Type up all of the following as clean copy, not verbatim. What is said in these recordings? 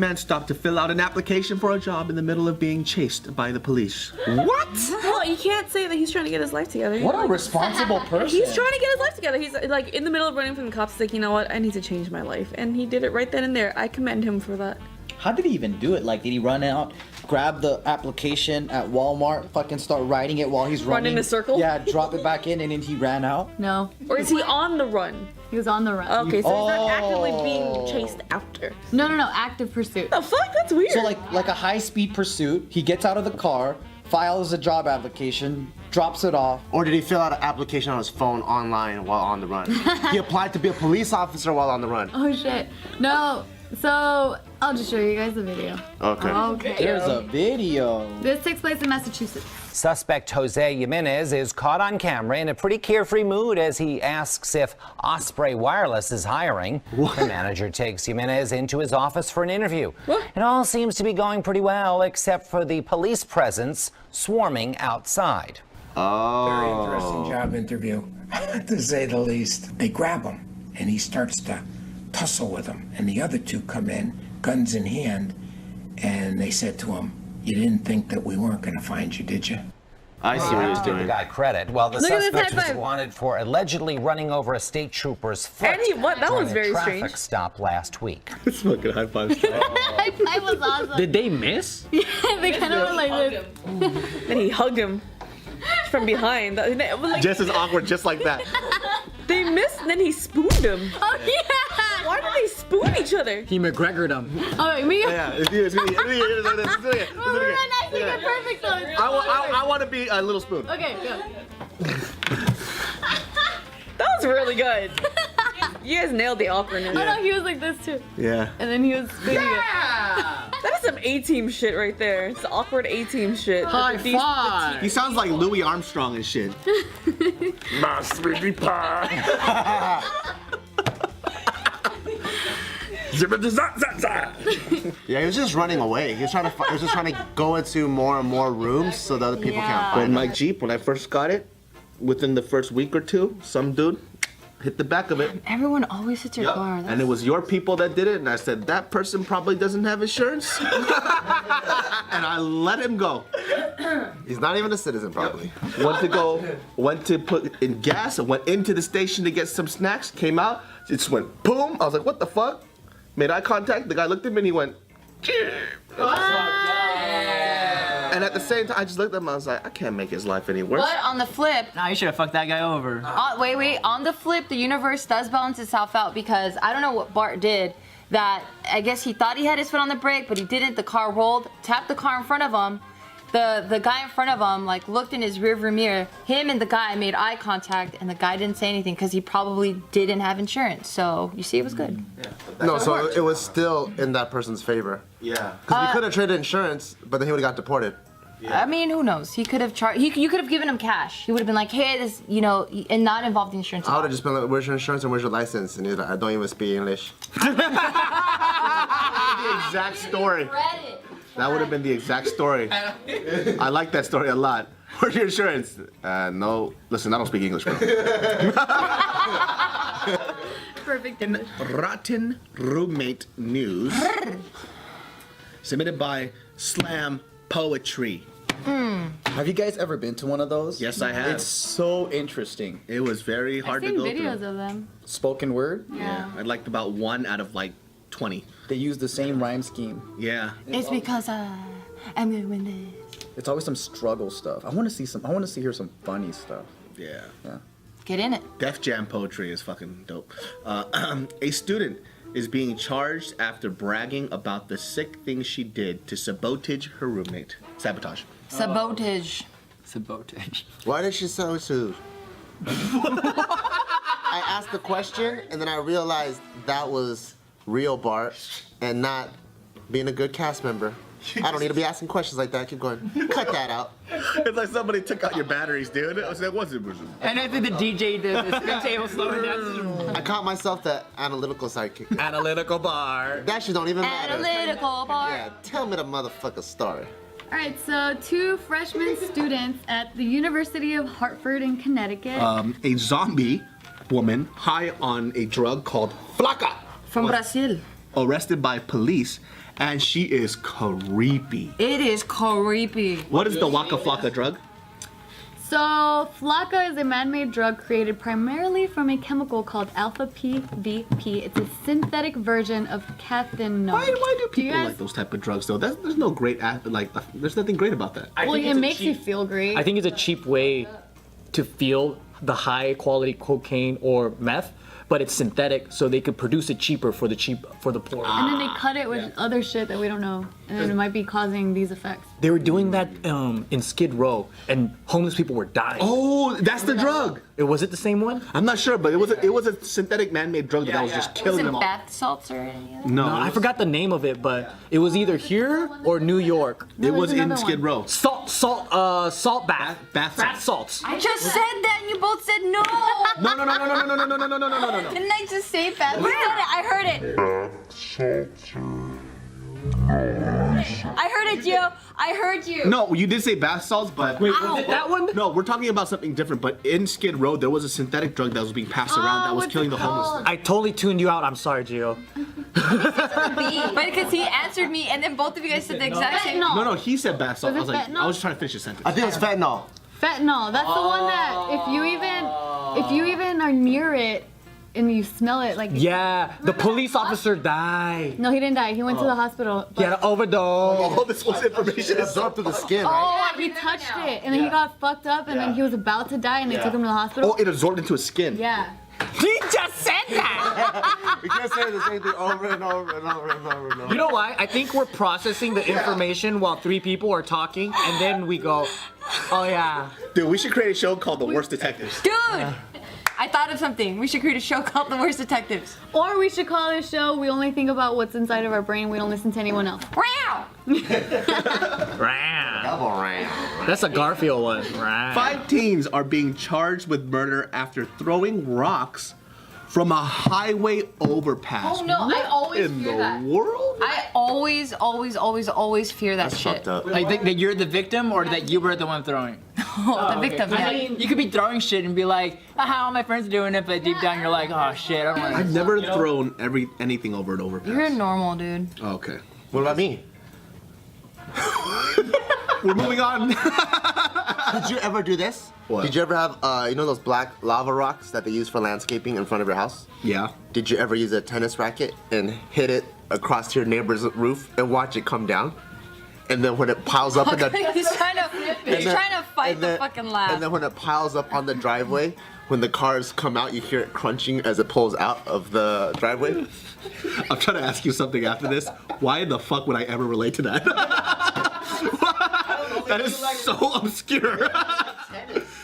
man stopped to fill out an application for a job in the middle of being chased by the police. What? Well, you can't say that he's trying to get his life together. What a responsible person. He's trying to get his life together. He's like in the middle of running from the cops. He's like, you know what? I need to change my life. And he did it right then and there. I commend him for that. How did he even do it? Like, did he run out, grab the application at Walmart, fucking start writing it while he's running? Run in a circle? Yeah, drop it back in, and then he ran out? No. Or is he on the run? He was on the run. Okay, so he's not actively being chased after. No, active pursuit. The fuck? That's weird. So like a high-speed pursuit, he gets out of the car, files a job application, drops it off. Or did he fill out an application on his phone online while on the run? He applied to be a police officer while on the run. Oh shit. No. So I'll just show you guys the video. Okay. There's a video. This takes place in Massachusetts. Suspect Jose Jimenez is caught on camera in a pretty carefree mood as he asks if Osprey Wireless is hiring. The manager takes Jimenez into his office for an interview. It all seems to be going pretty well, except for the police presence swarming outside. Very interesting job interview, to say the least. They grab him, and he starts to tussle with them, and the other two come in, guns in hand, and they said to him, "You didn't think that we weren't going to find you, did you?" I see what he's Give the doing. guy credit. Well, the Look at this suspect high was five. wanted for allegedly running over a state trooper's foot And that during was a very traffic strange. stop last week. It's fucking high five. I was awesome. Did they miss? Yeah, they kind of were like this. And he hugged him from behind. Just as awkward, just like that. They missed, and then he spooned him. Oh yeah. Why did they spoon each other? He McGregor'd him. Oh, me. Yeah, it's good. We're nice and perfect though. I want to be a little spoon. Okay, go. That was really good. You guys nailed the awkwardness. Oh no, he was like this too. Yeah. And then he was spinning it. That is some A-team shit right there. It's awkward A-team shit. High five. He sounds like Louis Armstrong and shit. My sweetie pie. Yeah, he was just running away. He was trying to go into more and more rooms so the other people can't When find my him. Jeep, when I first got it, within the first week or two, some dude hit the back of it. Everyone always hits your car. And it was your people that did it, and I said, that person probably doesn't have insurance. And I let him go. He's not even a citizen, probably. Went to put in gas, and went into the station to get some snacks, came out, it just went boom. I was like, what the fuck? Made eye contact, the guy looked at me and he went, and at the same time, I just looked at him, I was like, I can't make his life any worse. But on the flip, Nah, you should have fucked that guy over. wait, on the flip, the universe does balance itself out because I don't know what Bart did. That I guess he thought he had his foot on the brake, but he didn't. The car rolled, tapped the car in front of him. The guy in front of him like looked in his rearview mirror. Him and the guy made eye contact, and the guy didn't say anything because he probably didn't have insurance. So you see, it was good. No, so it was still in that person's favor. Yeah. Because we could have traded insurance, but then he would have got deported. I mean, who knows? He could have charged. You could have given him cash. He would have been like, "Hey, this, you know," and not involved the insurance. I would have just been like, where's your insurance and where's your license? And he's like, I don't even speak English. The exact story. That would have been the exact story. I like that story a lot. Where's your insurance? No. Listen, I don't speak English, bro. Perfect. In Rotten Roommate News, submitted by Slam Poetry. Have you guys ever been to one of those? Yes, I have. It's so interesting. It was very I've hard to seen go videos through. of them. Spoken word. Yeah. I liked about 1 out of like 20. They use the same rhyme scheme. Yeah. It's because I'm gonna win this. It's always some struggle stuff. I want to hear some funny stuff. Yeah. Get in it. Def Jam poetry is fucking dope. A student is being charged after bragging about the sick things she did to sabotage her roommate. Sabotage. Sabotage. Sabotage. Why did she say to? I asked the question and then I realized that was real Bart and not being a good cast member. I don't need to be asking questions like that. Keep going. Cut that out. It's like somebody took out your batteries, dude. I was like, what's it? And I think the DJ did the spin table slowing down. I caught myself the analytical sidekick. Analytical bar. That shit don't even matter. Analytical bar. Yeah, tell me the motherfucker story. All right, so 2 freshman students at the University of Hartford in Connecticut. A zombie woman high on a drug called Flakka. From Brazil. arrested by police, and she is creepy. It is creepy. What is the Waka Flocka drug? So, Flakka is a man-made drug created primarily from a chemical called alpha PVP. It's a synthetic version of cathinone. Why do people guys- like those type of drugs though? There's no great there's nothing great about that. I Well, think it it's a makes you cheap- feel great. I think it's a cheap way to feel the high quality cocaine or meth, but it's synthetic, so they could produce it cheaper for the poor. And then they cut it with other shit that we don't know, and then it might be causing these effects. They were doing that in Skid Row, and homeless people were dying. Oh, that's the drug. Was it the same one? I'm not sure, but it was a synthetic man-made drug that was just killing Was them it all. bath salts or any of that? No, No, I forgot the name of it, but it was either here or New York. It was there's in another Skid Row. Salt bath. Bath salts. I just said that and you both said no. No. Didn't I just say bath? You said it. I heard it. I heard it, Gio. I heard you. No, you did say bath salts, but Wait, was it that one? no, we're talking about something different. But in Skid Row, there was a synthetic drug that was being passed around that was what's killing it the homeless. called? I totally tuned you out. I'm sorry, Gio. But because he answered me and then both of you guys said the exact same. Fentanyl. No, he said bath salts. I Was was it like, fentanyl? I was trying to finish the sentence. I think it was fentanyl. Fentanyl. That's the one that if you even are near it and you smell it, like Yeah, the police officer died. no, he didn't die. He went to the hospital. He had an overdose. All this was information. It absorbed through the skin, right? Oh, he touched it, and then he got fucked up, and then he was about to die, and they took him to the hospital. Oh, it absorbed into his skin. Yeah. He just said that. We can't say the same thing over and over and over and over and over. You know why? I think we're processing the information while three people are talking, and then we go, oh yeah. Dude, we should create a show called The Worst Detectives. Dude, I thought of something. We should create a show called The Worst Detectives. Or we should call this show "We Only Think About What's Inside of Our Brain. We Don't Listen to Anyone Else." Wow. Double ring. That's a Garfield one. Right. 5 teens are being charged with murder after throwing rocks from a highway overpass. Oh, no, I What always in fear the that. world? I always fear that That's shit. fucked up. Like that you're the victim or that you were the one throwing? The victim. I Yeah. mean, you could be throwing shit and be like, all my friends are doing it, but deep down you're like, oh shit, I don't want I've to. never thrown anything over an overpass. You're normal, dude. Okay. What about me? We're moving on. Did you ever do this? What? Did you ever have, you know those black lava rocks that they use for landscaping in front of your house? Yeah. Did you ever use a tennis racket and hit it across your neighbor's roof and watch it come down? And then when it piles up in the... He's trying to fight and the then- fucking laugh. And then when it piles up on the driveway, when the cars come out, you hear it crunching as it pulls out of the driveway. I'm trying to ask you something after this. Why the fuck would I ever relate to that? That is so obscure.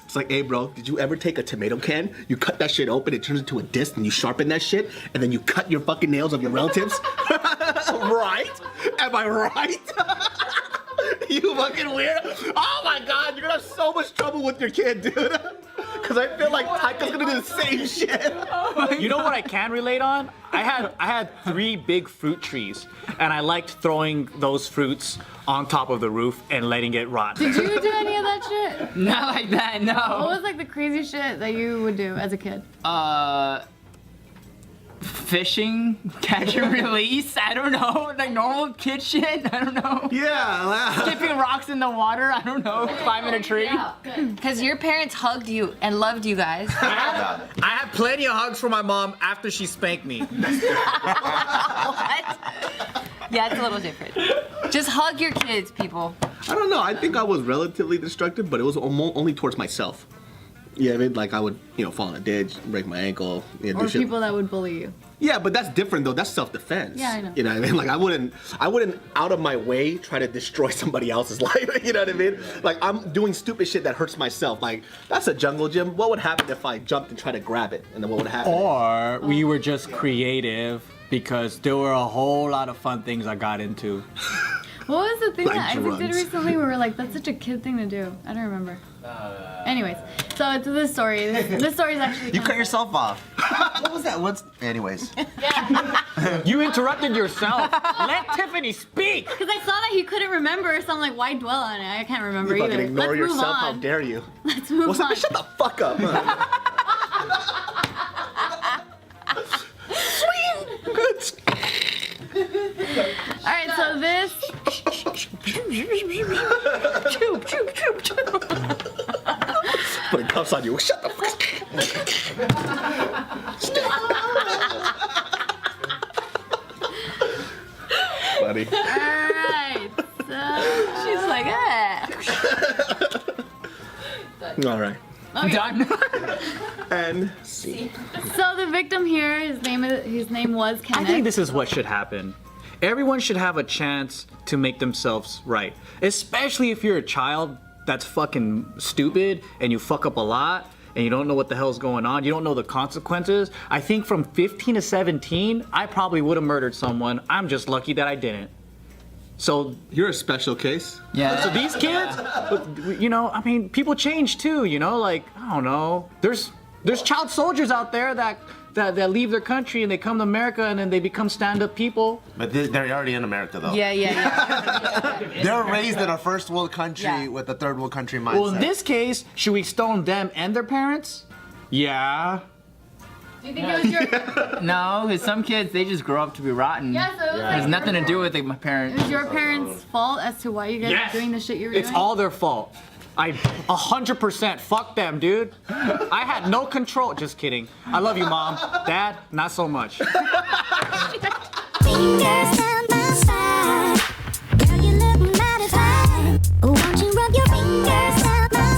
It's like, hey bro, did you ever take a tomato can? You cut that shit open, it turns into a disc, and you sharpen that shit, and then you cut your fucking nails of your relatives? Right? Am I right? You fucking weird. Oh my god, you're gonna have so much trouble with your kid, dude. Cause I feel like Taika's gonna do the same shit. You know what I can relate on? I had 3 big fruit trees, and I liked throwing those fruits on top of the roof and letting it rot. Did you do any of that shit? Not like that, What no. was like the crazy shit that you would do as a kid? Fishing, catch and release, I don't know. Like normal kid shit, I don't know. Yeah. Skipping rocks in the water, I don't know. Climbing a tree. Because your parents hugged you and loved you guys. I had plenty of hugs from my mom after she spanked me. What? Yeah, it's a little different. Just hug your kids, people. I don't know. I think I was relatively destructive, but it was only towards myself. Yeah, I mean, like I would, fall in a ditch, break my ankle, do Or shit. people that would bully you? Yeah, but that's different though. That's self-defense. Yeah, I know. You know what I mean? Like I wouldn't out of my way try to destroy somebody else's life. You know what I mean? Like I'm doing stupid shit that hurts myself. Like that's a jungle gym. What would happen if I jumped and tried to grab it? And then what would happen? Or we were just creative because there were a whole lot of fun things I got into. What was the thing Like that Isaac did drugs. recently? We were like, that's such a kid thing to do. I don't remember. Anyways, so to this story. This story is actually. You cut yourself off. What was that? Anyways. You interrupted yourself. Let Tiffany speak. Because I saw that he couldn't remember, so I'm like, why dwell on it? I can't remember You fucking either. ignore Let's move yourself. How on. dare you? Let's move What's on. up? Shut the fuck up. Alright, so this. Putting cuffs on you. Shut the fuck Buddy. Alright, so. She's like, eh. All right. Done. And So the victim here, his name was Kenneth. I think this is what should happen. Everyone should have a chance to make themselves right. Especially if you're a child that's fucking stupid and you fuck up a lot and you don't know what the hell's going on. You don't know the consequences. I think from 15 to 17, I probably would have murdered someone. I'm just lucky that I didn't. So you're a special case. Yeah. So these kids, you know, I mean, people change too, you know, like, I don't know. There's child soldiers out there that leave their country and they come to America and then they become stand-up people. But they're already in America, though. Yeah. They're raised in a first world country with a third world country mindset. Well, in this case, should we stone them and their parents? Yeah. Do you think it was your? No, because some kids, they just grow up to be rotten. Yeah, so it was It has like nothing to do with my It parents. was your parents' fault as to why you guys Yes. were doing the shit you were It's doing? all their fault. I 100% fuck them, dude. I had no control. Just kidding. I love you, Mom. Dad, not so much. Fingers